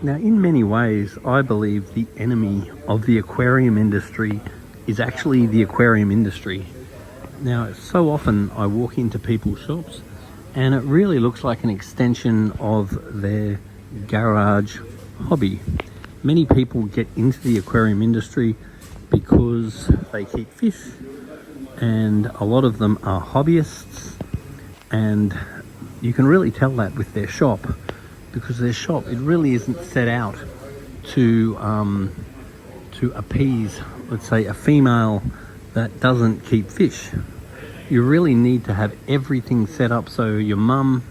Now, in many ways, I believe the enemy of the aquarium industry is actually the aquarium industry. Now, so often I walk into people's shops and it really looks like an extension of their garage hobby. Many people get into the aquarium industry because they keep fish, and a lot of them are hobbyists, and you can really tell that with their shop, because their shop, it really isn't set out to appease, let's say, a female that doesn't keep fish. You really need to have everything set up so your mum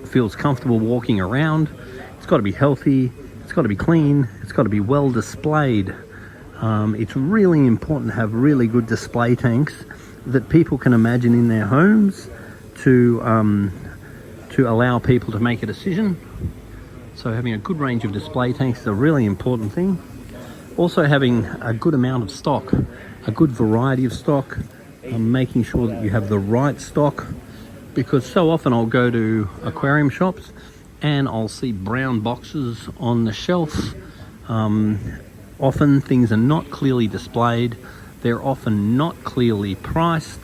feels comfortable walking around. It's got to be healthy, it's got to be clean, it's got to be well displayed. It's really important to have really good display tanks that people can imagine in their homes to allow people to make a decision. So having a good range of display tanks is a really important thing. Also having a good amount of stock, a good variety of stock, making sure that you have the right stock, because so often I'll go to aquarium shops and I'll see brown boxes on the shelf. Often things are not clearly displayed, they're often not clearly priced,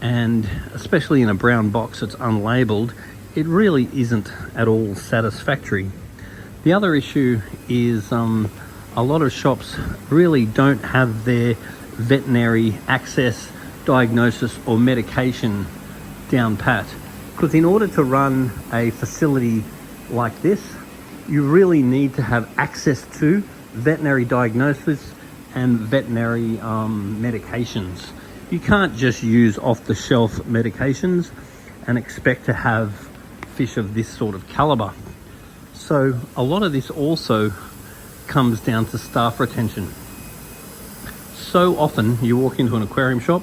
and especially in a brown box that's unlabeled, it really isn't at all satisfactory. The other issue is a lot of shops really don't have their veterinary access, diagnosis or medication down pat, because in order to run a facility like this, you really need to have access to veterinary diagnosis and veterinary medications. You can't just use off-the-shelf medications and expect to have fish of this sort of caliber. So a lot of this also comes down to staff retention. So often you walk into an aquarium shop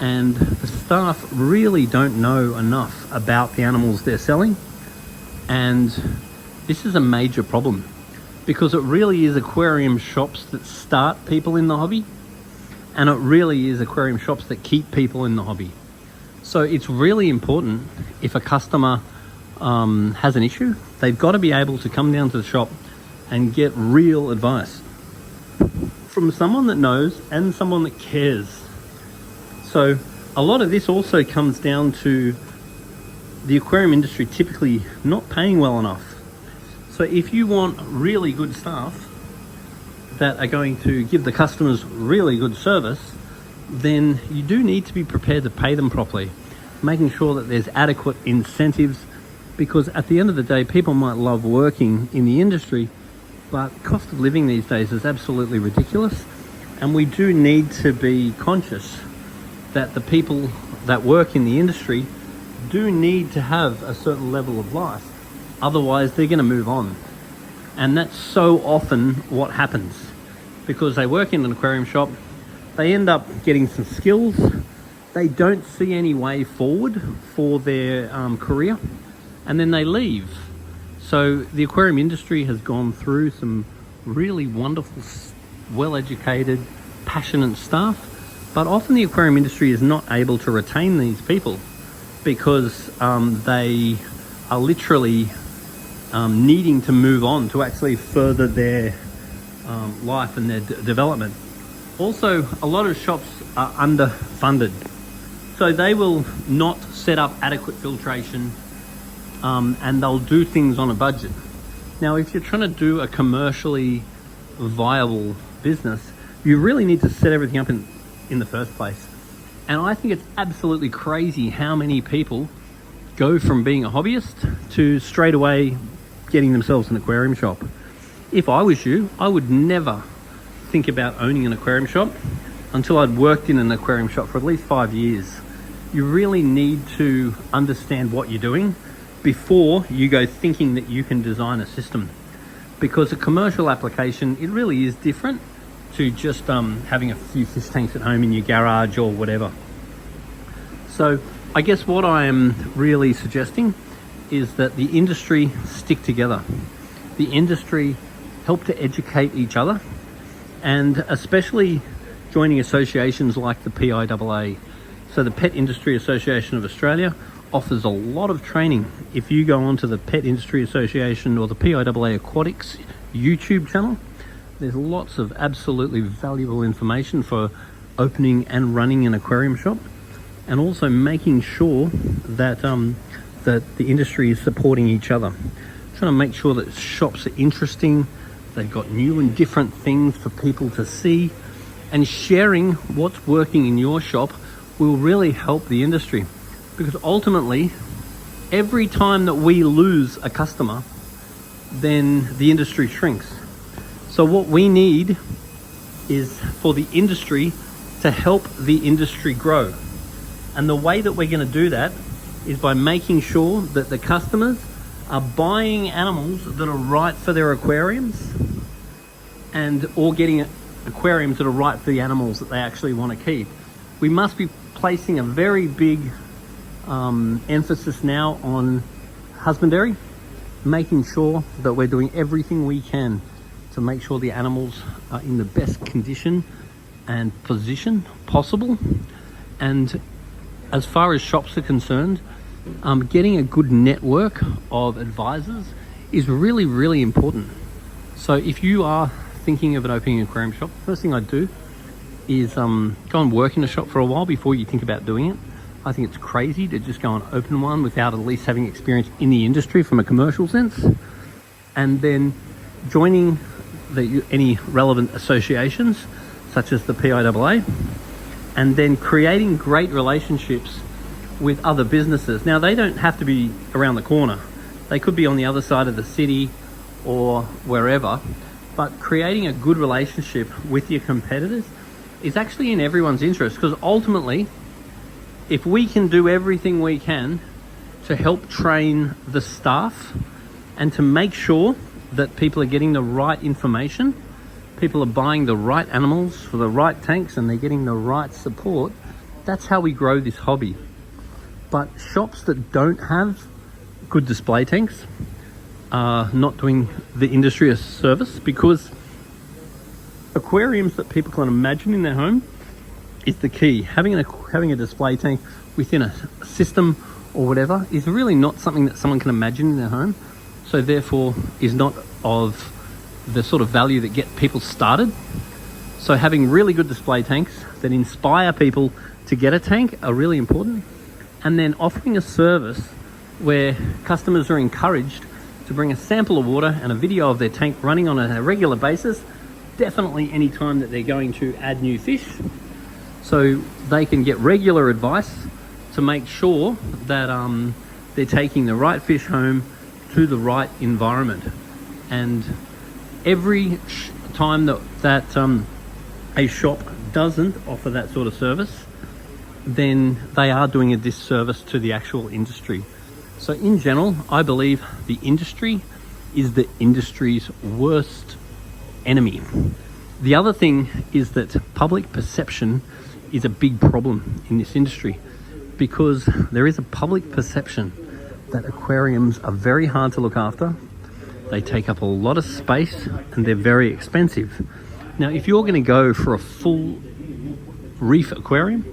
and the staff really don't know enough about the animals they're selling, and this is a major problem, because it really is aquarium shops that start people in the hobby, and it really is aquarium shops that keep people in the hobby. So it's really important, if a customer has an issue, they've got to be able to come down to the shop and get real advice from someone that knows and someone that cares. So a lot of this also comes down to the aquarium industry typically not paying well enough. So if you want really good staff that are going to give the customers really good service, then you do need to be prepared to pay them properly, making sure that there's adequate incentives, because at the end of the day, people might love working in the industry, but cost of living these days is absolutely ridiculous, and we do need to be conscious that the people that work in the industry do need to have a certain level of life, otherwise they're going to move on. And that's so often what happens, because they work in an aquarium shop, they end up getting some skills, they don't see any way forward for their career, and then they leave. So the aquarium industry has gone through some really wonderful, well-educated, passionate staff, but often the aquarium industry is not able to retain these people because they are literally needing to move on to actually further their life and their development. Also, a lot of shops are underfunded, so they will not set up adequate filtration, and they'll do things on a budget. Now, if you're trying to do a commercially viable business, you really need to set everything up in the first place. And I think it's absolutely crazy how many people go from being a hobbyist to straight away getting themselves an aquarium shop. If I was you, I would never think about owning an aquarium shop until I'd worked in an aquarium shop for at least 5 years. You really need to understand what you're doing before you go thinking that you can design a system, because a commercial application, it really is different to just having a few fish tanks at home in your garage or whatever. So I guess what I am really suggesting is that the industry stick together. The industry help to educate each other, and especially joining associations like the PIAA. So the Pet Industry Association of Australia offers a lot of training. If you go onto the Pet Industry Association or the PIAA Aquatics YouTube channel. There's lots of absolutely valuable information for opening and running an aquarium shop, and also making sure that that the industry is supporting each other. Trying to make sure that shops are interesting, they've got new and different things for people to see, and sharing what's working in your shop will really help the industry, because ultimately every time that we lose a customer, then the industry shrinks. So what we need is for the industry to help the industry grow. And the way that we're going to do that is by making sure that the customers are buying animals that are right for their aquariums, and or getting aquariums that are right for the animals that they actually want to keep. We must be placing a very big emphasis now on husbandry, making sure that we're doing everything we can to make sure the animals are in the best condition and position possible. And as far as shops are concerned, getting a good network of advisors is really, really important. So if you are thinking of opening an aquarium shop, first thing I'd do is go and work in a shop for a while before you think about doing it. I think it's crazy to just go and open one without at least having experience in the industry from a commercial sense. And then joining any relevant associations such as the PIAA, and then creating great relationships with other businesses. Now, they don't have to be around the corner. They could be on the other side of the city or wherever, but creating a good relationship with your competitors is actually in everyone's interest, because ultimately, if we can do everything we can to help train the staff and to make sure that people are getting the right information, people are buying the right animals for the right tanks, and they're getting the right support, that's how we grow this hobby. But shops that don't have good display tanks are not doing the industry a service, because aquariums that people can imagine in their home is the key. Having a display tank within a system or whatever is really not something that someone can imagine in their home, so therefore is not of the sort of value that get people started. So having really good display tanks that inspire people to get a tank are really important. And then offering a service where customers are encouraged to bring a sample of water and a video of their tank running on a regular basis, definitely any time that they're going to add new fish, so they can get regular advice to make sure that they're taking the right fish home to the right environment. And every time that a shop doesn't offer that sort of service, then they are doing a disservice to the actual industry. So in general, I believe the industry is the industry's worst enemy. The other thing is that public perception is a big problem in this industry, because there is a public perception that aquariums are very hard to look after, they take up a lot of space, and they're very expensive. Now, if you're going to go for a full reef aquarium,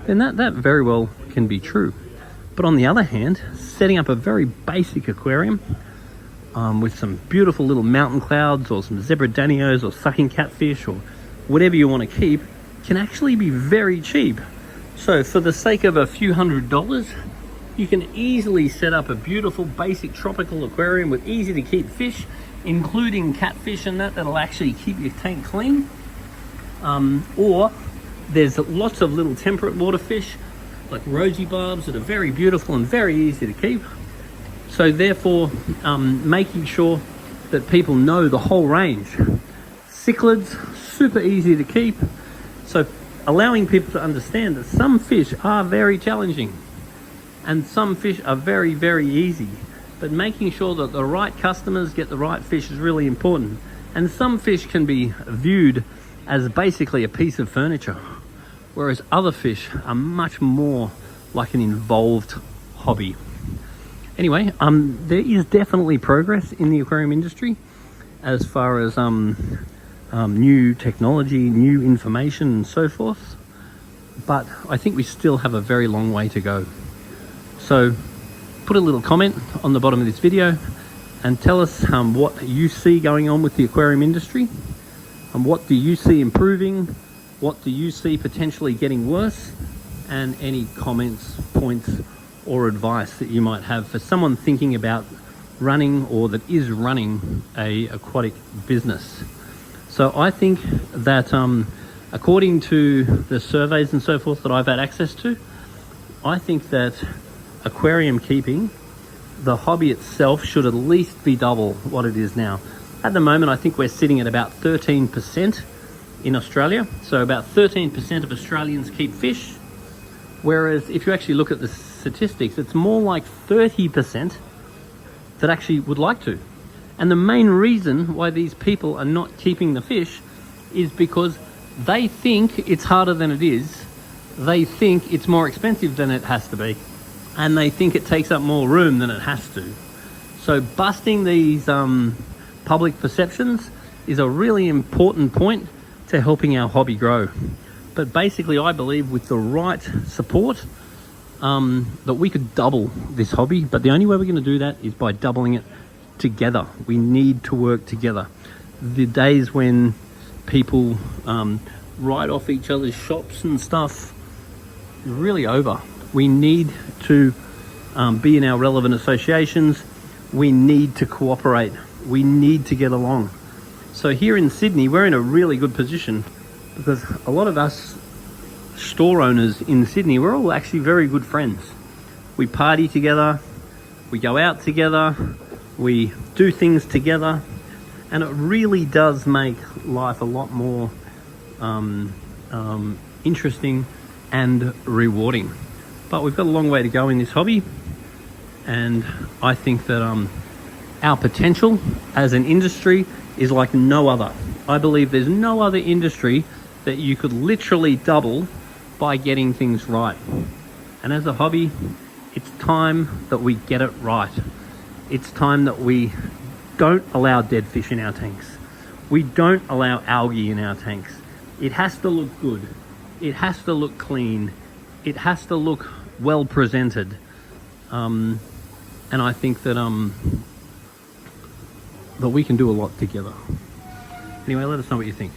then that very well can be true. But on the other hand, setting up a very basic aquarium with some beautiful little mountain clouds or some zebra-danios or sucking catfish or whatever you want to keep can actually be very cheap. So for the sake of a few $100s, you can easily set up a beautiful basic tropical aquarium with easy to keep fish, including catfish and that'll actually keep your tank clean. Or there's lots of little temperate water fish like rosy barbs that are very beautiful and very easy to keep. So therefore, making sure that people know the whole range. Cichlids, super easy to keep. So allowing people to understand that some fish are very challenging and some fish are very, very easy. But making sure that the right customers get the right fish is really important. And some fish can be viewed as basically a piece of furniture, whereas other fish are much more like an involved hobby. Anyway, there is definitely progress in the aquarium industry as far as new technology, new information and so forth, but I think we still have a very long way to go. So put a little comment on the bottom of this video and tell us what you see going on with the aquarium industry, and what do you see improving, what do you see potentially getting worse, and any comments, points, or advice that you might have for someone thinking about running or that is running a aquatic business. So I think that according to the surveys and so forth that I've had access to, I think that aquarium keeping, the hobby itself, should at least be double what it is now. At the moment, I think we're sitting at about 13% in Australia. So about 13% of Australians keep fish, whereas if you actually look at the statistics, it's more like 30% that actually would like to. And the main reason why these people are not keeping the fish is because they think it's harder than it is. They think it's more expensive than it has to be. And they think it takes up more room than it has to. So busting these public perceptions is a really important point to helping our hobby grow. But basically, I believe with the right support, that we could double this hobby. But the only way we're going to do that is by doubling it together. We need to work together. The days when people write off each other's shops and stuff is really over. We need to be in our relevant associations. We need to cooperate. We need to get along. So here in Sydney, we're in a really good position because a lot of us store owners in Sydney, we're all actually very good friends. We party together, we go out together, we do things together, and it really does make life a lot more interesting and rewarding. But we've got a long way to go in this hobby, and I think that our potential as an industry is like no other. I believe there's no other industry that you could literally double by getting things right. And as a hobby, it's time that we get it right. It's time that we don't allow dead fish in our tanks. We don't allow algae in our tanks. It has to look good. It has to look clean. It has to look well presented. And I think that that we can do a lot together. Anyway, let us know what you think.